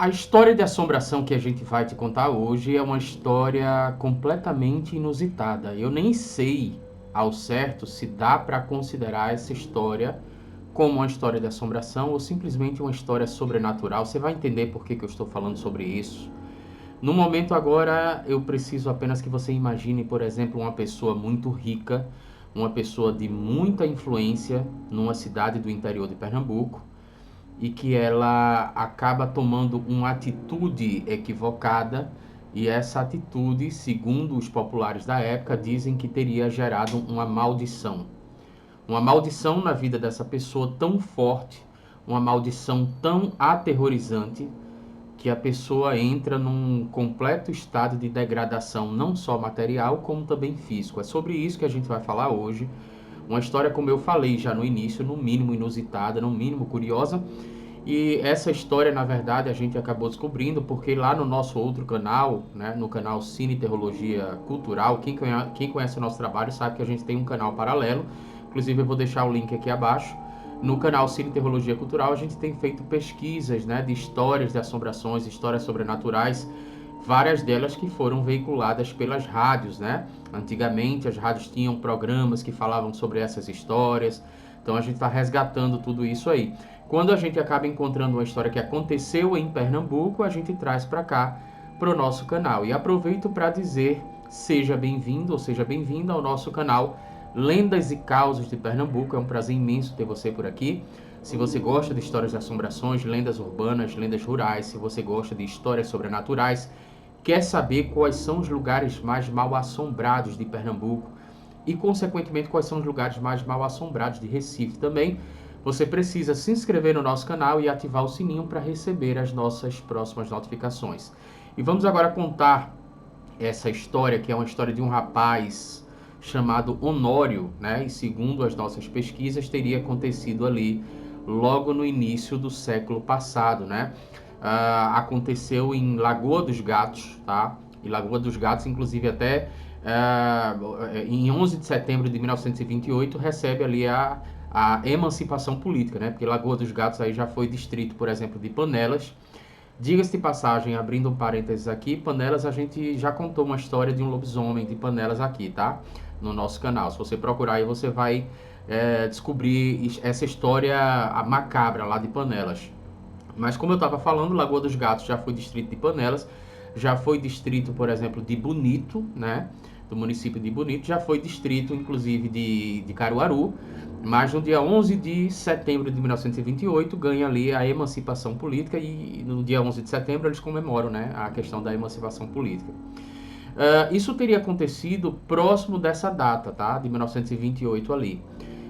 A história de assombração que a gente vai te contar hoje é uma história completamente inusitada. Eu nem sei ao certo se dá para considerar essa história como uma história de assombração ou simplesmente uma história sobrenatural. Você vai entender por que eu estou falando sobre isso. No momento agora, eu preciso apenas que você imagine, por exemplo, uma pessoa muito rica, uma pessoa de muita influência numa cidade do interior de Pernambuco, e que ela acaba tomando uma atitude equivocada, e essa atitude, segundo os populares da época, dizem que teria gerado uma maldição. Uma maldição na vida dessa pessoa tão forte, uma maldição tão aterrorizante, que a pessoa entra num completo estado de degradação, não só material, como também físico. É sobre isso que a gente vai falar hoje. Uma história, como eu falei já no início, no mínimo inusitada, no mínimo curiosa, e essa história, na verdade, a gente acabou descobrindo porque lá no nosso outro canal, né, no canal Cine Teologia Cultural, quem conhece o nosso trabalho sabe que a gente tem um canal paralelo. Inclusive, eu vou deixar o link aqui abaixo. No canal Cine Teologia Cultural, a gente tem feito pesquisas, né, de histórias de assombrações, histórias sobrenaturais, várias delas que foram veiculadas pelas rádios, né? Antigamente, as rádios tinham programas que falavam sobre essas histórias. Então, a gente está resgatando tudo isso aí. Quando a gente acaba encontrando uma história que aconteceu em Pernambuco, a gente traz para cá, para o nosso canal. E aproveito para dizer, seja bem-vindo ou seja bem-vinda ao nosso canal Lendas e Causos de Pernambuco. É um prazer imenso ter você por aqui. Se você gosta de histórias de assombrações, lendas urbanas, lendas rurais, se você gosta de histórias sobrenaturais, quer saber quais são os lugares mais mal assombrados de Pernambuco e, consequentemente, quais são os lugares mais mal assombrados de Recife também, você precisa se inscrever no nosso canal e ativar o sininho para receber as nossas próximas notificações. E vamos agora contar essa história, que é uma história de um rapaz chamado Honório, né? E segundo as nossas pesquisas, teria acontecido ali logo no início do século passado, né? Aconteceu em Lagoa dos Gatos, tá? E Lagoa dos Gatos, inclusive, até em 11 de setembro de 1928, recebe ali a emancipação política, né? Porque Lagoa dos Gatos aí já foi distrito, por exemplo, de Panelas. Diga-se de passagem, abrindo um parênteses aqui, Panelas, a gente já contou uma história de um lobisomem de Panelas aqui, tá? No nosso canal. Se você procurar aí, você vai descobrir essa história macabra lá de Panelas. Mas como eu estava falando, Lagoa dos Gatos já foi distrito de Panelas, já foi distrito, por exemplo, de Bonito, né? Do município de Bonito, já foi distrito, inclusive, de Caruaru, mas no dia 11 de setembro de 1928 ganha ali a emancipação política e no dia 11 de setembro eles comemoram, né, a questão da emancipação política. Isso teria acontecido próximo dessa data, tá? De 1928 ali.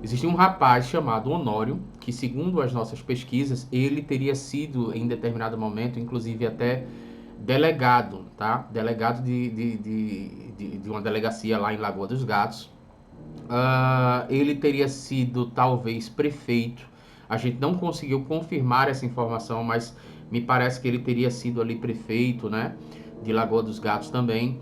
Existia um rapaz chamado Honório, que segundo as nossas pesquisas, ele teria sido em determinado momento, inclusive até delegado, tá? Delegado de uma delegacia lá em Lagoa dos Gatos. Ele teria sido talvez prefeito. A gente não conseguiu confirmar essa informação, mas me parece que ele teria sido ali prefeito, né? De Lagoa dos Gatos também.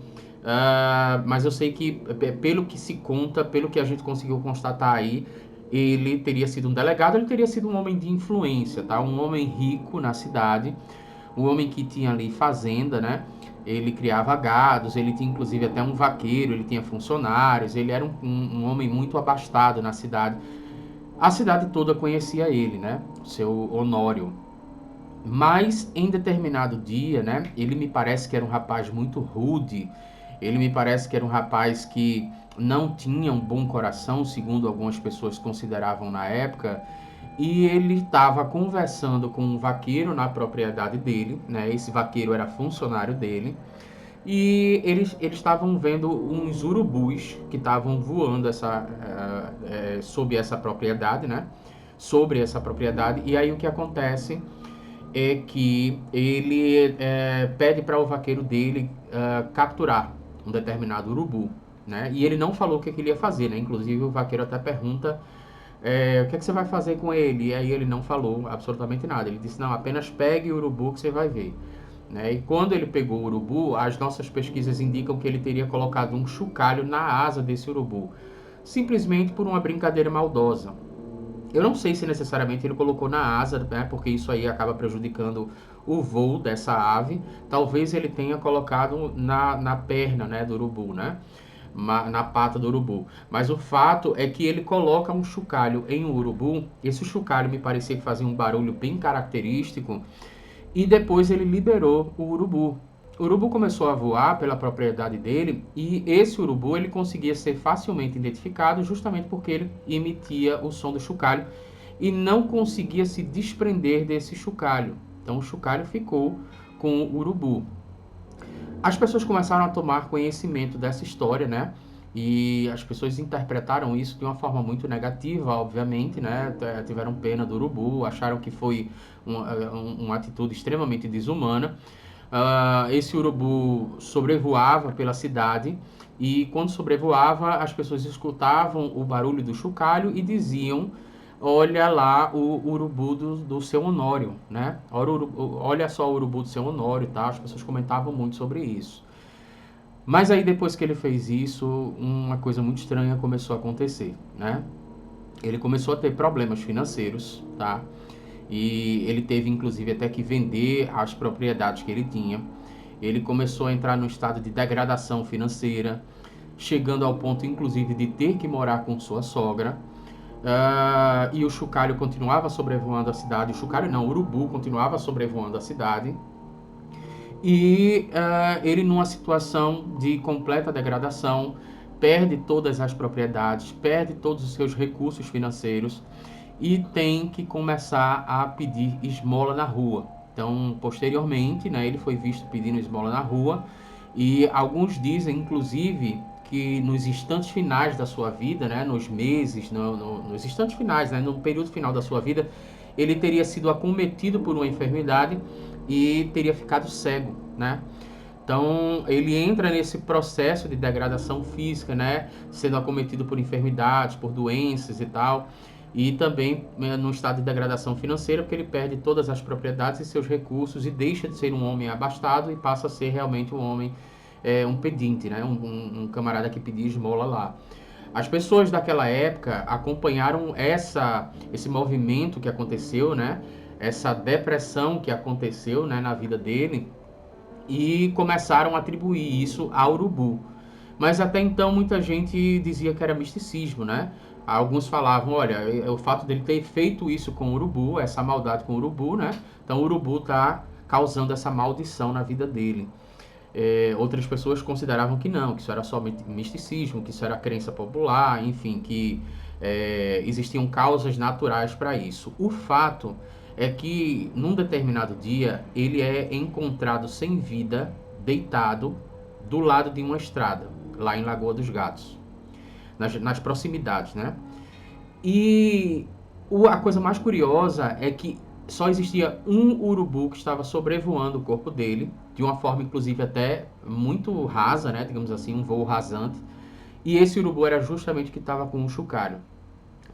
Mas eu sei que, pelo que se conta, pelo que a gente conseguiu constatar aí, ele teria sido um delegado, ele teria sido um homem de influência, tá? Um homem rico na cidade, um homem que tinha ali fazenda, né? Ele criava gados, ele tinha inclusive até um vaqueiro, ele tinha funcionários, ele era um homem muito abastado na cidade. A cidade toda conhecia ele, né? Seu Honório. Mas em determinado dia, né? Ele me parece que era um rapaz muito rude, ele me parece que era um rapaz que não tinha um bom coração, segundo algumas pessoas consideravam na época, e ele estava conversando com um vaqueiro na propriedade dele, né? Esse vaqueiro era funcionário dele. E eles estavam vendo uns urubus que estavam voando sob essa propriedade, né? Sobre essa propriedade. E aí o que acontece é que ele pede para o vaqueiro dele capturar um determinado urubu, né? E ele não falou o que ele ia fazer, né? Inclusive o vaqueiro até pergunta o que é que você vai fazer com ele? E aí ele não falou absolutamente nada. Ele disse, não, apenas pegue o urubu que você vai ver. Né? E quando ele pegou o urubu, as nossas pesquisas indicam que ele teria colocado um chocalho na asa desse urubu, simplesmente por uma brincadeira maldosa. Eu não sei se necessariamente ele colocou na asa, né, porque isso aí acaba prejudicando o voo dessa ave. Talvez ele tenha colocado na perna, né, do urubu, né? Na pata do urubu. Mas o fato é que ele coloca um chocalho em um urubu. Esse chocalho me parecia que fazia um barulho bem característico. E depois ele liberou o urubu. O urubu começou a voar pela propriedade dele e esse urubu ele conseguia ser facilmente identificado justamente porque ele emitia o som do chocalho e não conseguia se desprender desse chocalho. Então o chocalho ficou com o urubu. As pessoas começaram a tomar conhecimento dessa história, né? E as pessoas interpretaram isso de uma forma muito negativa, obviamente, né? Tiveram pena do urubu, acharam que foi uma atitude extremamente desumana. Esse urubu sobrevoava pela cidade e quando sobrevoava as pessoas escutavam o barulho do chocalho e diziam: olha lá o urubu do seu Honório, né? Olha só o urubu do seu Honório, tá? As pessoas comentavam muito sobre isso. Mas aí depois que ele fez isso, uma coisa muito estranha começou a acontecer, né? Ele começou a ter problemas financeiros, tá? E ele teve inclusive até que vender as propriedades que ele tinha. Ele começou a entrar num estado de degradação financeira, chegando ao ponto inclusive de ter que morar com sua sogra. E o chocalho continuava sobrevoando a cidade. O chocalho não, o urubu continuava sobrevoando a cidade. E ele, numa situação de completa degradação, perde todas as propriedades, perde todos os seus recursos financeiros e tem que começar a pedir esmola na rua. Então, posteriormente, né, ele foi visto pedindo esmola na rua e alguns dizem, inclusive, que nos instantes finais da sua vida, né, nos meses, nos instantes finais, né, no período final da sua vida, ele teria sido acometido por uma enfermidade e teria ficado cego, né? Então, ele entra nesse processo de degradação física, né? Sendo acometido por enfermidades, por doenças e tal. E também num estado de degradação financeira, porque ele perde todas as propriedades e seus recursos e deixa de ser um homem abastado e passa a ser realmente um homem, um pedinte, né? Um camarada que pedia esmola lá. As pessoas daquela época acompanharam esse movimento que aconteceu, né? Essa depressão que aconteceu, né, na vida dele e começaram a atribuir isso ao urubu. Mas até então muita gente dizia que era misticismo, né? Alguns falavam, olha, o fato dele ter feito isso com o urubu, essa maldade com o urubu, né? Então o urubu está causando essa maldição na vida dele. Outras pessoas consideravam que não, que isso era só misticismo, que isso era crença popular, enfim, que existiam causas naturais para isso. O fato é que, num determinado dia, ele é encontrado sem vida, deitado, do lado de uma estrada, lá em Lagoa dos Gatos, nas proximidades, né? E a coisa mais curiosa é que só existia um urubu que estava sobrevoando o corpo dele, de uma forma inclusive até muito rasa, né, digamos assim, um voo rasante. E esse urubu era justamente o que estava com o chocalho.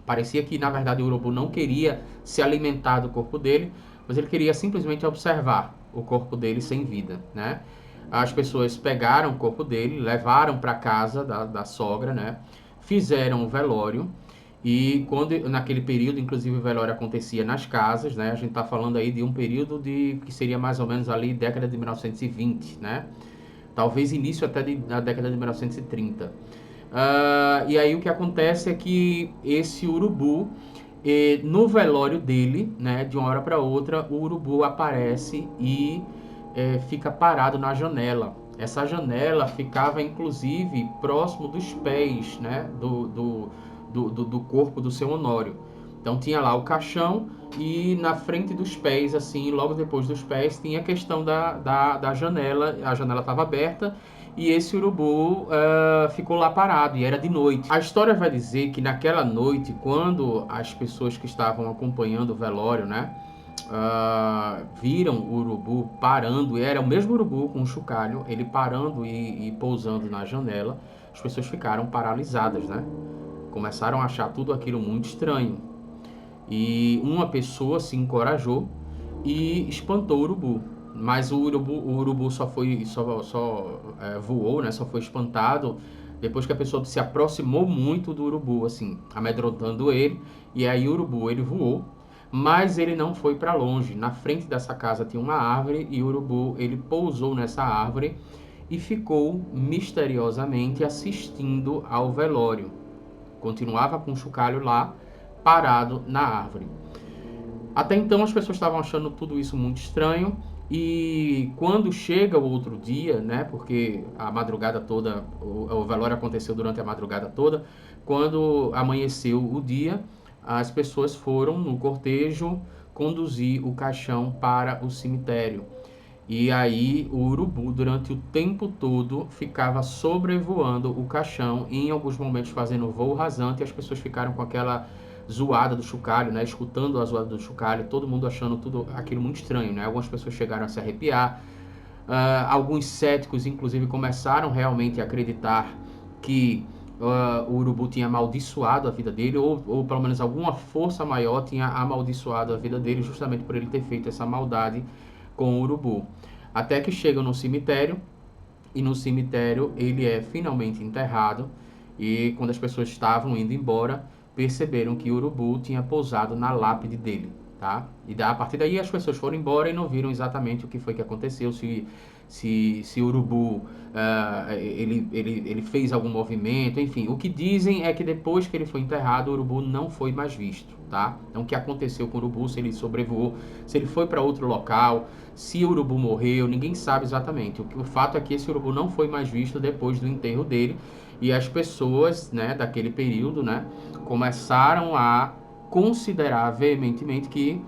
Parecia que na verdade o urubu não queria se alimentar do corpo dele, mas ele queria simplesmente observar o corpo dele sem vida, né? As pessoas pegaram o corpo dele, levaram para casa da sogra, né? Fizeram o velório e quando naquele período, inclusive o velório acontecia nas casas, né? A gente está falando aí de um período que seria mais ou menos ali década de 1920, né? Talvez início até da década de 1930. E aí o que acontece é que esse urubu, no velório dele, né, de uma hora para outra, o urubu aparece e fica parado na janela. Essa janela ficava inclusive próximo dos pés, né, do corpo do seu Honório. Então tinha lá o caixão e na frente dos pés, assim, logo depois dos pés, tinha a questão da janela. A janela estava aberta e esse urubu ficou lá parado e era de noite. A história vai dizer que naquela noite, quando as pessoas que estavam acompanhando o velório, né, viram o urubu parando, e era o mesmo urubu com o chocalho, ele parando e pousando na janela, as pessoas ficaram paralisadas, né? Começaram a achar tudo aquilo muito estranho. E uma pessoa se encorajou e espantou o urubu. Mas o urubu só voou, né? Só foi espantado depois que a pessoa se aproximou muito do urubu, assim, amedrontando ele, e aí o urubu ele voou, mas ele não foi para longe. Na frente dessa casa tinha uma árvore e o urubu ele pousou nessa árvore e ficou misteriosamente assistindo ao velório. Continuava com o chocalho lá, parado na árvore. Até então as pessoas estavam achando tudo isso muito estranho e quando chega o outro dia, né, porque a madrugada toda, o velório aconteceu durante a madrugada toda, quando amanheceu o dia, as pessoas foram no cortejo conduzir o caixão para o cemitério. E aí o urubu, durante o tempo todo, ficava sobrevoando o caixão e em alguns momentos fazendo voo rasante, e as pessoas ficaram com aquela zoada do chocalho, né? Escutando a zoada do chocalho, todo mundo achando tudo aquilo muito estranho, né? Algumas pessoas chegaram a se arrepiar, alguns céticos, inclusive, começaram realmente a acreditar que o urubu tinha amaldiçoado a vida dele, ou pelo menos alguma força maior tinha amaldiçoado a vida dele, justamente por ele ter feito essa maldade com o urubu. Até que chegam no cemitério, e no cemitério ele é finalmente enterrado, e quando as pessoas estavam indo embora, perceberam que o urubu tinha pousado na lápide dele, tá? E a partir daí as pessoas foram embora e não viram exatamente o que foi que aconteceu, se o urubu ele fez algum movimento, enfim. O que dizem é que depois que ele foi enterrado, o urubu não foi mais visto, tá? Então o que aconteceu com o urubu, se ele sobrevoou, se ele foi para outro local, se o urubu morreu, ninguém sabe exatamente. O fato é que esse urubu não foi mais visto depois do enterro dele e as pessoas, né, daquele período, né, começaram a considerar veementemente que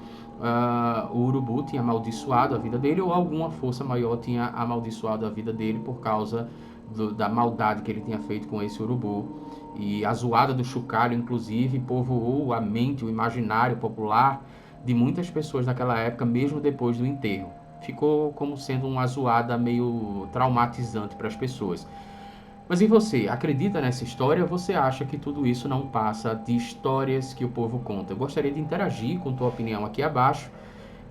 o urubu tinha amaldiçoado a vida dele ou alguma força maior tinha amaldiçoado a vida dele por causa da maldade que ele tinha feito com esse urubu. E a zoada do chocalho, inclusive, povoou a mente, o imaginário popular de muitas pessoas naquela época, mesmo depois do enterro. Ficou como sendo uma zoada meio traumatizante para as pessoas. Mas e você, acredita nessa história ou você acha que tudo isso não passa de histórias que o povo conta? Eu gostaria de interagir com tua opinião aqui abaixo.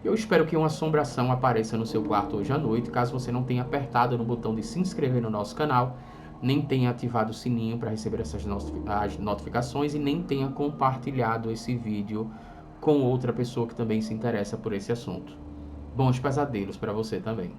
Eu espero que uma assombração apareça no seu quarto hoje à noite, caso você não tenha apertado no botão de se inscrever no nosso canal, nem tenha ativado o sininho para receber essas as notificações e nem tenha compartilhado esse vídeo com outra pessoa que também se interessa por esse assunto. Bons pesadelos para você também.